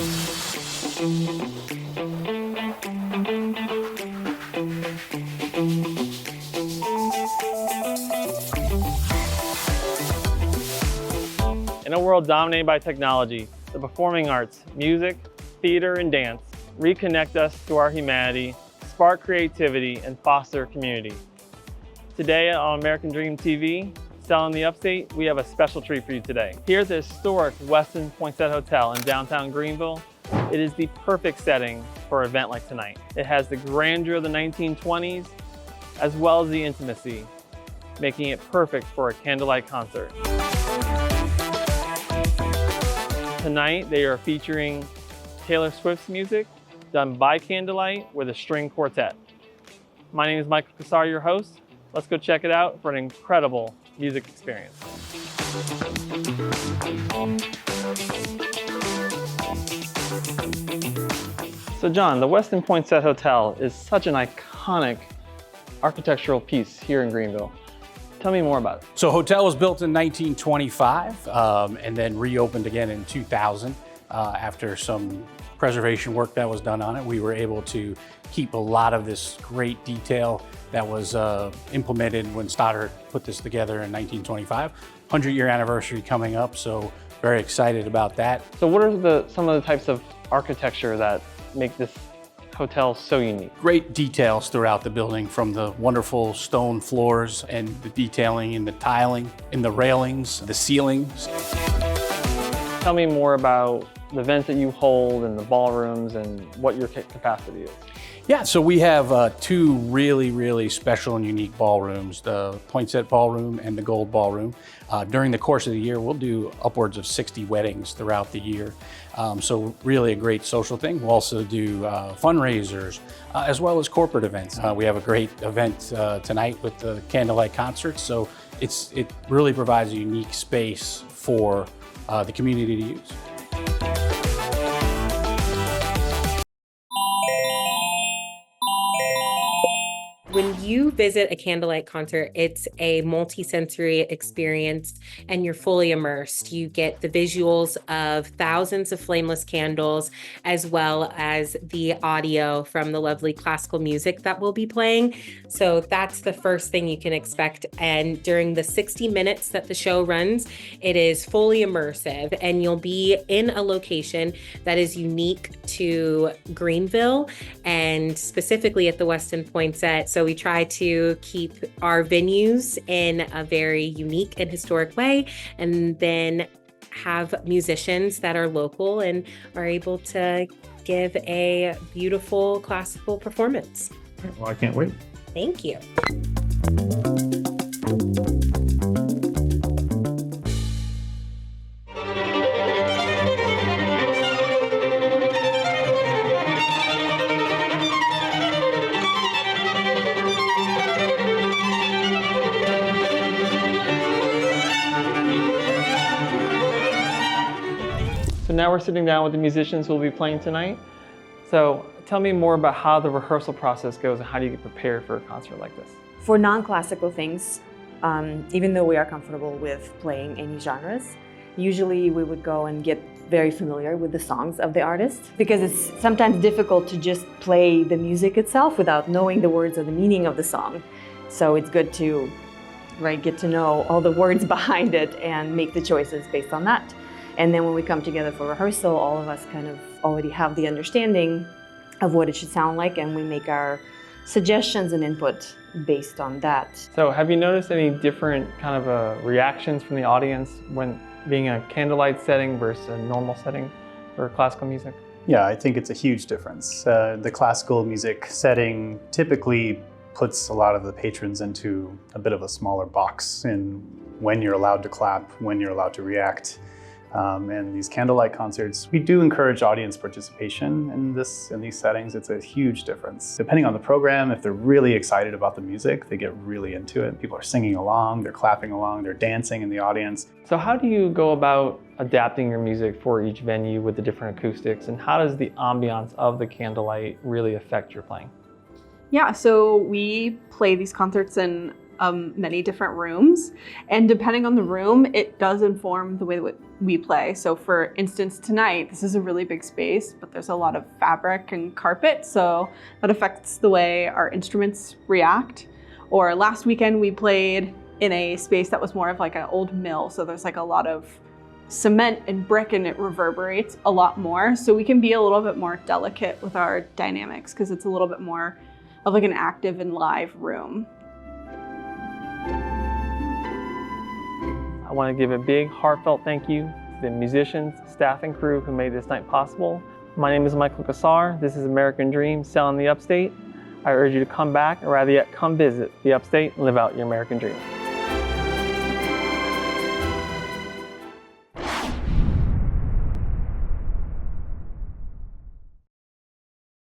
In a world dominated by technology, the performing arts, music, theater, and dance reconnect us to our humanity, spark creativity, and foster community. Today on American Dream TV, selling the Upstate, we have a special treat for you today. Here at the historic Westin Poinsett Hotel in downtown Greenville, it is the perfect setting for an event like tonight. It has the grandeur of the 1920s, as well as the intimacy, making it perfect for a candlelight concert. Tonight, they are featuring Taylor Swift's music, done by Candlelight with a string quartet. My name is Michael Cassar, your host. Let's go check it out for an incredible music experience. So John, the Westin Poinsett Hotel is such an iconic architectural piece here in Greenville. Tell me more about it. So hotel was built in 1925 and then reopened again in 2000 after some preservation work that was done on it. We were able to keep a lot of this great detail that was implemented when Stoddard put this together in 1925. 100-year anniversary coming up, so very excited about that. So what are some of the types of architecture that make this hotel so unique? Great details throughout the building, from the wonderful stone floors and the detailing in the tiling, in the railings, the ceilings. Tell me more about the events that you hold and the ballrooms and what your capacity is. Yeah, so we have two really special and unique ballrooms, the Poinsett Ballroom and the Gold Ballroom. During the course of the year, we'll do upwards of 60 weddings throughout the year. So really a great social thing. We'll also do fundraisers as well as corporate events. We have a great event tonight with the Candlelight concert. So it really provides a unique space for the community to use. When you visit a Candlelight concert, it's a multi-sensory experience and you're fully immersed. You get the visuals of thousands of flameless candles, as well as the audio from the lovely classical music that we'll be playing. So that's the first thing you can expect. And during the 60 minutes that the show runs, it is fully immersive, and you'll be in a location that is unique to Greenville and specifically at the Westin Poinsett. So we try to keep our venues in a very unique and historic way, and then have musicians that are local and are able to give a beautiful classical performance. Well, I can't wait. Thank you. So now we're sitting down with the musicians who will be playing tonight. So tell me more about how the rehearsal process goes and how do you get prepared for a concert like this? For non-classical things, even though we are comfortable with playing any genres, usually we would go and get very familiar with the songs of the artist, because it's sometimes difficult to just play the music itself without knowing the words or the meaning of the song. So it's good to get to know all the words behind it and make the choices based on that. And then when we come together for rehearsal, all of us kind of already have the understanding of what it should sound like, and we make our suggestions and input based on that. So have you noticed any different kind of reactions from the audience when being a candlelight setting versus a normal setting for classical music? Yeah, I think it's a huge difference. The classical music setting typically puts a lot of the patrons into a bit of a smaller box in when you're allowed to clap, when you're allowed to react. And these candlelight concerts, we do encourage audience participation in these settings. It's a huge difference. Depending on the program, if they're really excited about the music, they get really into it. People are singing along, they're clapping along, they're dancing in the audience. So how do you go about adapting your music for each venue with the different acoustics, and how does the ambiance of the candlelight really affect your playing? Yeah, so we play these concerts in many different rooms. And depending on the room, it does inform the way that we play. So for instance, tonight, this is a really big space, but there's a lot of fabric and carpet. So that affects the way our instruments react. Or last weekend, we played in a space that was more of like an old mill. So there's like a lot of cement and brick and it reverberates a lot more. So we can be a little bit more delicate with our dynamics because it's a little bit more of like an active and live room. I want to give a big heartfelt thank you to the musicians, staff, and crew who made this night possible. My name is Michael Cassar. This is American Dream, selling the Upstate. I urge you to come back, or rather yet come visit the Upstate and live out your American dream.